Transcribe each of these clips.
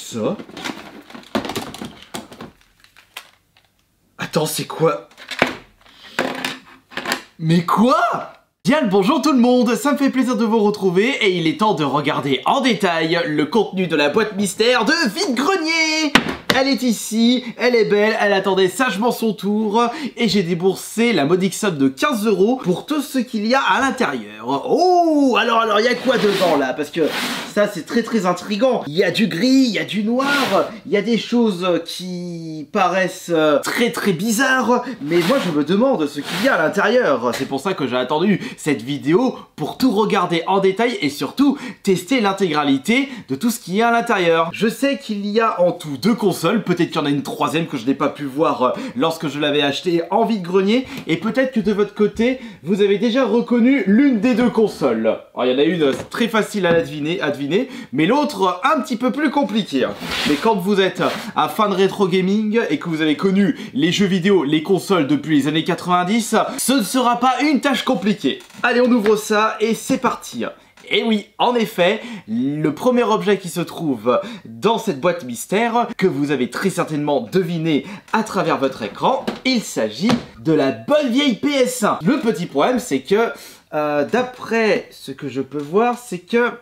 ça? Attends, c'est quoi? Mais quoi? Bien le bonjour tout le monde, ça me fait plaisir de vous retrouver et il est temps de regarder en détail le contenu de la boîte mystère de Vide-Grenier. Elle est ici, elle est belle, elle attendait sagement son tour et j'ai déboursé la modique somme de 15 € pour tout ce qu'il y a à l'intérieur. Oh, alors il y a quoi dedans là? Parce que ça c'est très intriguant. Il y a du gris, il y a du noir, il y a des choses qui paraissent très bizarres, mais moi je me demande ce qu'il y a à l'intérieur. C'est pour ça que j'ai attendu cette vidéo pour tout regarder en détail et surtout tester l'intégralité de tout ce qu'il y a à l'intérieur. Je sais qu'il y a en tout 2 consoles. Peut-être qu'il y en a une troisième que je n'ai pas pu voir lorsque je l'avais acheté en vide-grenier. Et peut-être que de votre côté, vous avez déjà reconnu l'une des 2 consoles. Alors, il y en a une très facile à deviner, mais l'autre un petit peu plus compliquée. Mais quand vous êtes un fan rétro gaming et que vous avez connu les jeux vidéo, les consoles depuis les années 90, ce ne sera pas une tâche compliquée. Allez, on ouvre ça et c'est parti. Et oui, en effet, le premier objet qui se trouve dans cette boîte mystère, que vous avez très certainement deviné à travers votre écran, il s'agit de la bonne vieille PS1. Le petit problème, c'est que, d'après ce que je peux voir, c'est que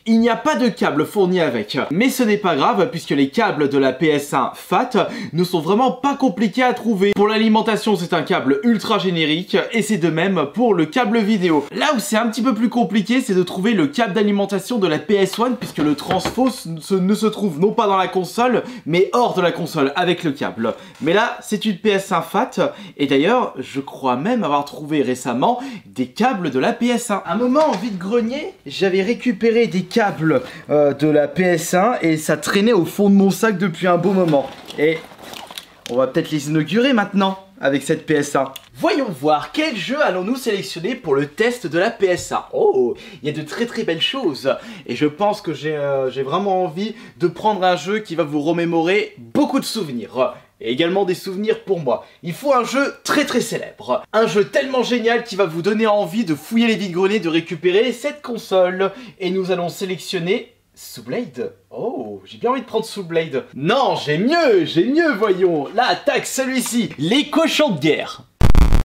il n'y a pas de câble fourni avec, mais ce n'est pas grave puisque les câbles de la PS1 FAT ne sont vraiment pas compliqués à trouver. Pour l'alimentation, c'est un câble ultra générique et c'est de même pour le câble vidéo. Là où c'est un petit peu plus compliqué, c'est de trouver le câble d'alimentation de la PS1 puisque le transfo ne se trouve non pas dans la console mais hors de la console avec le câble. Mais là, c'est une PS1 FAT et d'ailleurs, je crois même avoir trouvé récemment des câbles de la PS1. À un moment, en vide-grenier, j'avais récupéré des câbles de la PS1 et ça traînait au fond de mon sac depuis un beau moment. Et on va peut-être les inaugurer maintenant avec cette PS1. Voyons voir, quel jeu allons-nous sélectionner pour le test de la PS1. Oh, il y a de très belles choses. Et je pense que j'ai vraiment envie de prendre un jeu qui va vous remémorer beaucoup de souvenirs. Et également des souvenirs pour moi. Il faut un jeu très célèbre. Un jeu tellement génial qui va vous donner envie de fouiller les vide-greniers, de récupérer cette console. Et nous allons sélectionner Soul Blade. Oh, j'ai bien envie de prendre Soul Blade. Non, j'ai mieux, voyons. Là, attaque celui-ci. Les cochons de guerre.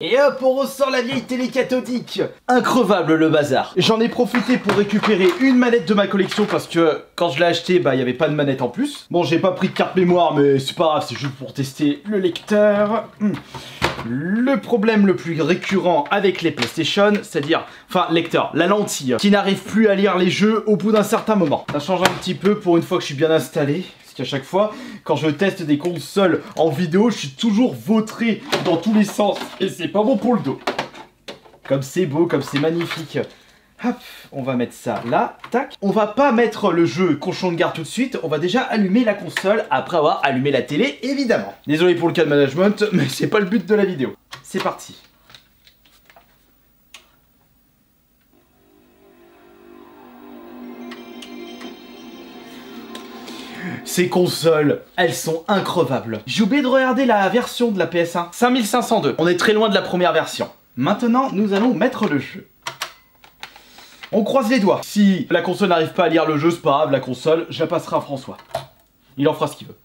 Et hop, on ressort la vieille télé cathodique. Increvable le bazar. J'en ai profité pour récupérer une manette de ma collection parce que quand je l'ai acheté, bah il n'y avait pas de manette en plus. Bon, j'ai pas pris de carte mémoire, mais c'est pas grave, c'est juste pour tester le lecteur. Le problème le plus récurrent avec les PlayStation, c'est-à-dire, enfin lecteur, la lentille, qui n'arrive plus à lire les jeux au bout d'un certain moment. Ça change un petit peu pour une fois que je suis bien installé. Parce qu'à chaque fois, quand je teste des consoles en vidéo, je suis toujours vautré dans tous les sens. Et c'est pas bon pour le dos. Comme c'est beau, comme c'est magnifique. Hop, on va mettre ça là, tac. On va pas mettre le jeu cochon de garde tout de suite, on va déjà allumer la console après avoir allumé la télé, évidemment. Désolé pour le cas de management, mais c'est pas le but de la vidéo. C'est parti. Ces consoles, elles sont increvables. J'ai oublié de regarder la version de la PS1. 5502. On est très loin de la première version. Maintenant, nous allons mettre le jeu. On croise les doigts. Si la console n'arrive pas à lire le jeu, c'est pas grave, la console, je la passerai à François. Il en fera ce qu'il veut.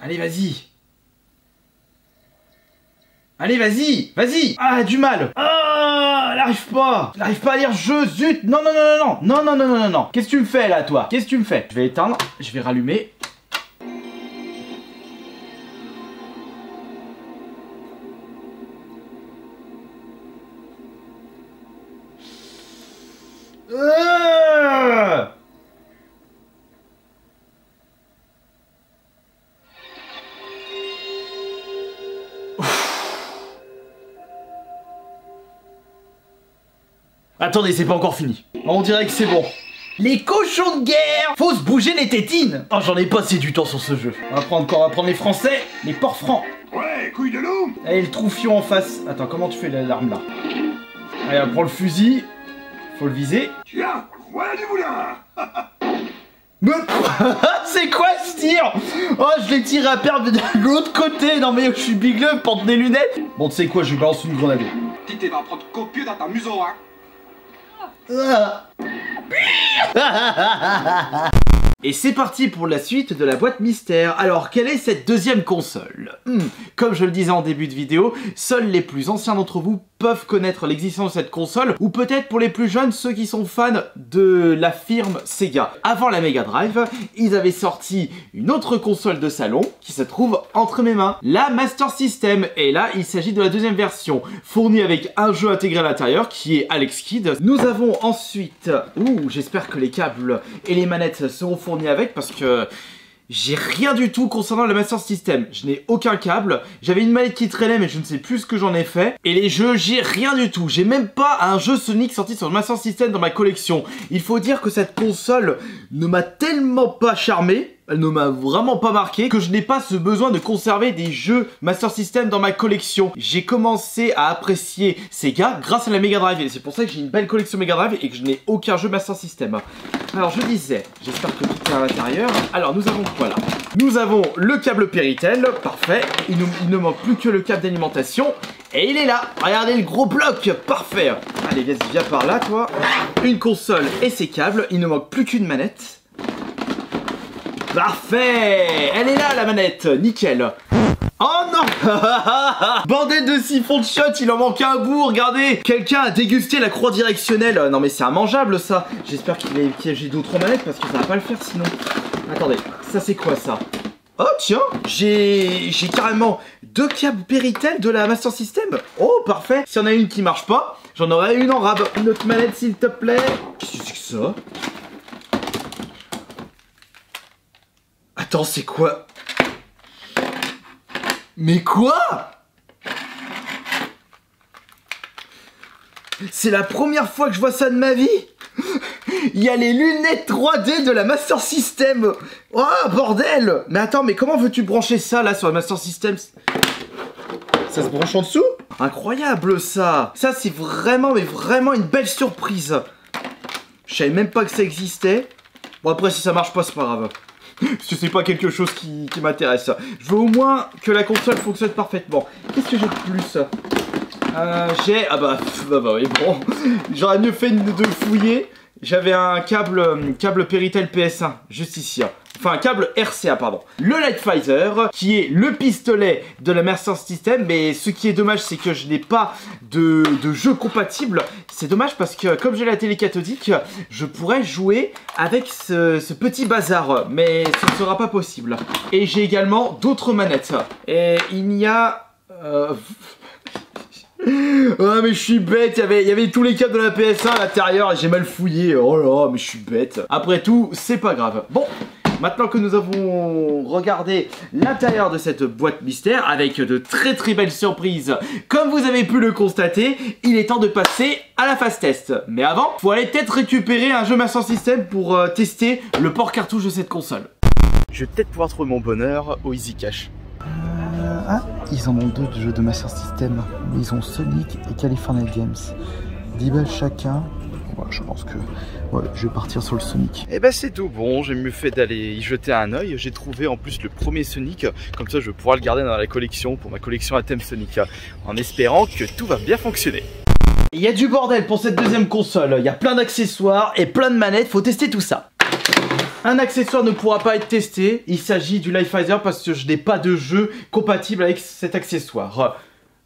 Allez, vas-y. Allez, vas-y. Ah, du mal. Ah, elle arrive pas. Elle arrive pas à lire le jeu, zut. Non. Qu'est-ce que tu me fais là, toi? Qu'est-ce que tu me fais? Je vais éteindre, je vais rallumer. Attendez, c'est pas encore fini. On dirait que c'est bon. Les cochons de guerre! Faut se bouger les tétines! Oh, j'en ai passé du temps sur ce jeu. On va prendre les français, les porcs francs. Ouais, couille de loup! Allez, le troufion en face. Attends, comment tu fais l'arme là? Allez, on prend le fusil. Faut le viser. Tiens, voilà du boulin! C'est quoi ce tir? Oh, je l'ai tiré à perdre de l'autre côté. Non mais je suis Big Love, porte des lunettes. Bon, tu sais quoi, je lui balance une grenade. Tité va prendre copieux dans ta museau, hein. Et c'est parti pour la suite de la boîte mystère. Alors, quelle est cette deuxième console? Comme je le disais en début de vidéo, seuls les plus anciens d'entre vous peuvent connaître l'existence de cette console, ou peut-être pour les plus jeunes, ceux qui sont fans de la firme Sega. Avant la Mega Drive, ils avaient sorti une autre console de salon qui se trouve entre mes mains, la Master System. Et là, il s'agit de la deuxième version, fournie avec un jeu intégré à l'intérieur qui est Alex Kidd. Nous avons ensuite, j'espère que les câbles et les manettes seront fournis avec, parce que j'ai rien du tout concernant le Master System. Je n'ai aucun câble, j'avais une manette qui traînait mais je ne sais plus ce que j'en ai fait. Et les jeux, j'ai rien du tout. J'ai même pas un jeu Sonic sorti sur le Master System dans ma collection. Il faut dire que cette console ne m'a tellement pas charmé, elle ne m'a vraiment pas marqué, que je n'ai pas ce besoin de conserver des jeux Master System dans ma collection. J'ai commencé à apprécier Sega grâce à la Mega Drive, et c'est pour ça que j'ai une belle collection Mega Drive et que je n'ai aucun jeu Master System. Alors je disais, j'espère que tout est à l'intérieur. Alors nous avons quoi là? Nous avons le câble Péritel, parfait. Il ne manque plus que le câble d'alimentation. Et il est là, regardez le gros bloc, parfait. Allez, vas-y, viens par là toi. Une console et ses câbles, il ne manque plus qu'une manette. Parfait! Elle est là la manette, nickel. Oh non! Bordel de siphon de shot, il en manque un bout, regardez! Quelqu'un a dégusté la croix directionnelle. Non mais c'est immangeable ça. J'espère qu'il y a d'autres manettes parce que ça va pas le faire sinon. Attendez, ça c'est quoi ça? Oh tiens, j'ai carrément deux câbles Péritel de la Master System. Oh parfait, s'il y en a une qui marche pas, j'en aurai une en rab. Une autre manette s'il te plaît. Qu'est-ce que c'est que ça? Attends, c'est quoi? Mais quoi? C'est la première fois que je vois ça de ma vie. Il y a les lunettes 3D de la Master System. Oh bordel! Mais attends, mais comment veux-tu brancher ça là sur la Master System? Ça se branche en dessous? Incroyable ça! Ça c'est vraiment, mais vraiment une belle surprise. Je savais même pas que ça existait. Bon après si ça marche pas c'est pas grave. Parce que c'est pas quelque chose qui m'intéresse. Je veux au moins que la console fonctionne parfaitement. Qu'est-ce que j'ai de plus? J'ai... Ah bah oui, bon. J'aurais mieux fait de fouiller. J'avais un câble Péritel PS1, juste ici. Enfin, un câble RCA, pardon. Le Lightfizer, qui est le pistolet de la Master System. Mais ce qui est dommage, c'est que je n'ai pas de jeu compatible. C'est dommage parce que, comme j'ai la télé cathodique, je pourrais jouer avec ce petit bazar. Mais ce ne sera pas possible. Et j'ai également d'autres manettes. Et il y a... Ouais mais je suis bête, il y avait tous les câbles de la PS1 à l'intérieur et j'ai mal fouillé. Oh là, mais je suis bête. Après tout, c'est pas grave. Bon, maintenant que nous avons regardé l'intérieur de cette boîte mystère avec de très très belles surprises, comme vous avez pu le constater, il est temps de passer à la phase test. Mais avant, faut aller peut-être récupérer un jeu Master System pour tester le port cartouche de cette console. Je vais peut-être pouvoir trouver mon bonheur au Easy Cash. Ah, ils en ont deux de jeux de Master System. Ils ont Sonic et California Games. 10 balles chacun. Ouais, je pense que je vais partir sur le Sonic. Et bah c'est tout bon, j'ai mieux fait d'aller y jeter un oeil. J'ai trouvé en plus le premier Sonic, comme ça je vais pouvoir le garder dans la collection pour ma collection à thème Sonic, en espérant que tout va bien fonctionner. Il y a du bordel pour cette deuxième console, il y a plein d'accessoires et plein de manettes, faut tester tout ça. Un accessoire ne pourra pas être testé, il s'agit du Lightfizer parce que je n'ai pas de jeu compatible avec cet accessoire.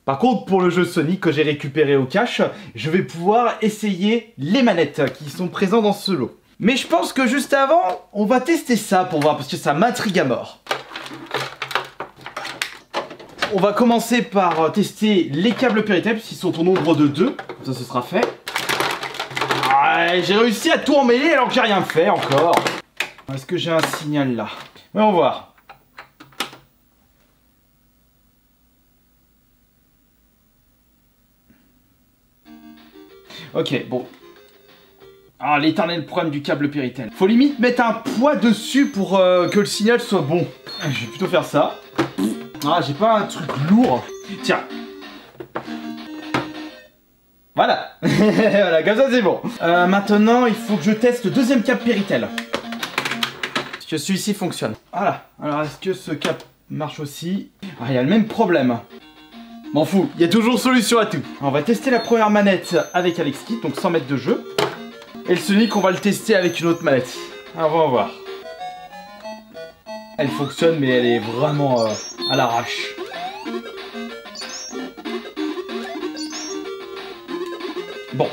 Par contre, pour le jeu Sonic que j'ai récupéré au cash, je vais pouvoir essayer les manettes qui sont présentes dans ce lot. Mais je pense que juste avant, on va tester ça pour voir parce que ça m'intrigue à mort. On va commencer par tester les câbles Péritel puisqu'ils sont au nombre de 2, comme ça ce sera fait. Ah, j'ai réussi à tout emmêler alors que j'ai rien fait encore. Est-ce que j'ai un signal là? Voyons voir. Ok, bon. Ah, l'éternel problème du câble Péritel. Faut limite mettre un poids dessus pour que le signal soit bon. Je vais plutôt faire ça. Ah, j'ai pas un truc lourd. Tiens. Voilà. Voilà, comme ça c'est bon. Maintenant, il faut que je teste le deuxième câble Péritel. que celui-ci fonctionne. Voilà, alors est-ce que ce cap marche aussi? Ah, il y a le même problème. M'en fous, il y a toujours solution à tout. On va tester la première manette avec Alex Kidd, donc sans mettre de jeu. Et le Sonic, on va le tester avec une autre manette. Alors, on va voir. Elle fonctionne, mais elle est vraiment à l'arrache. Bon,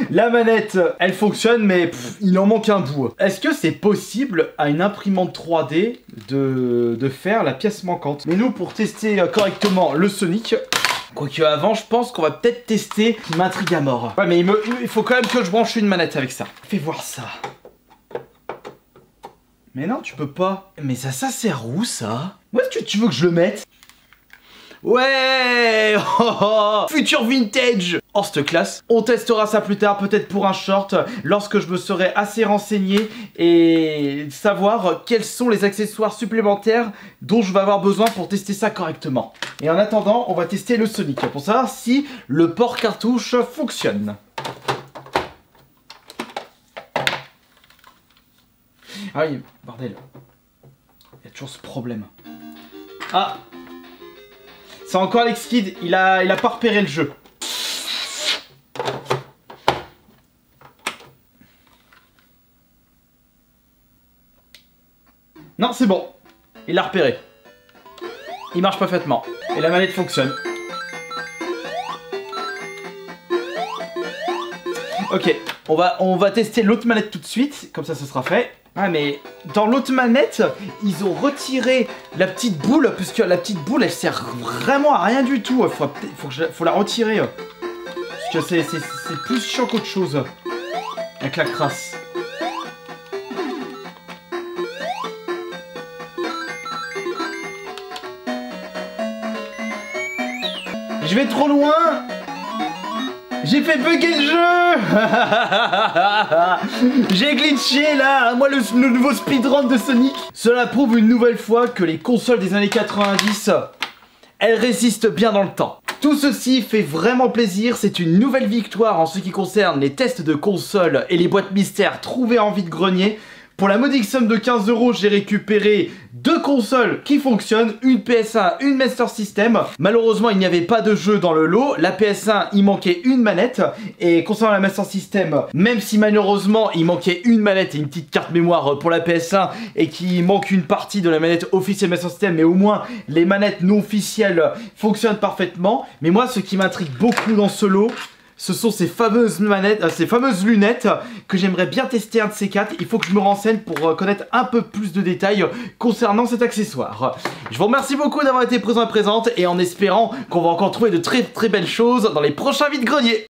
la manette, elle fonctionne, mais il en manque un bout. Est-ce que c'est possible à une imprimante 3D de faire la pièce manquante? Mais nous, pour tester correctement le Sonic, quoique avant, je pense qu'on va peut-être tester qui m'intrigue à mort. Ouais, mais il faut quand même que je branche une manette avec ça. Fais voir ça. Mais non, tu peux pas. Mais ça sert où, ça? Où est-ce que tu veux que je le mette? Ouais, futur vintage. Oh, cette classe. On testera ça plus tard, peut-être pour un short, lorsque je me serai assez renseigné et savoir quels sont les accessoires supplémentaires dont je vais avoir besoin pour tester ça correctement. Et en attendant, on va tester le Sonic pour savoir si le port cartouche fonctionne. Ah oui, bordel. Il y a toujours ce problème. Ah! C'est encore Alex Kidd, il a pas repéré le jeu. Non, c'est bon. Il l'a repéré. Il marche parfaitement. Et la manette fonctionne. Ok, on va tester l'autre manette tout de suite. Comme ça, ce sera fait. Ah mais dans l'autre manette, ils ont retiré la petite boule, puisque la petite boule elle sert vraiment à rien du tout. Faut la retirer. Parce que c'est plus chiant qu'autre chose. Avec la crasse. Je vais trop loin. J'ai fait bugger le jeu. J'ai glitché là. Moi le nouveau speedrun de Sonic. Cela prouve une nouvelle fois que les consoles des années 90, elles résistent bien dans le temps. Tout ceci fait vraiment plaisir. C'est une nouvelle victoire en ce qui concerne les tests de consoles et les boîtes mystères trouvées en vide-grenier. Pour la modique somme de 15 €, j'ai récupéré 2 consoles qui fonctionnent, une PS1, une Master System. Malheureusement, il n'y avait pas de jeu dans le lot. La PS1, il manquait une manette. Et concernant la Master System, même si malheureusement, il manquait une manette et une petite carte mémoire pour la PS1 et qu'il manque une partie de la manette officielle Master System, mais au moins, les manettes non officielles fonctionnent parfaitement. Mais moi, ce qui m'intrigue beaucoup dans ce lot, ce sont ces fameuses manettes, ces fameuses lunettes que j'aimerais bien tester un de ces quatre. Il faut que je me renseigne pour connaître un peu plus de détails concernant cet accessoire. Je vous remercie beaucoup d'avoir été présent et présente et en espérant qu'on va encore trouver de très belles choses dans les prochains vide-greniers.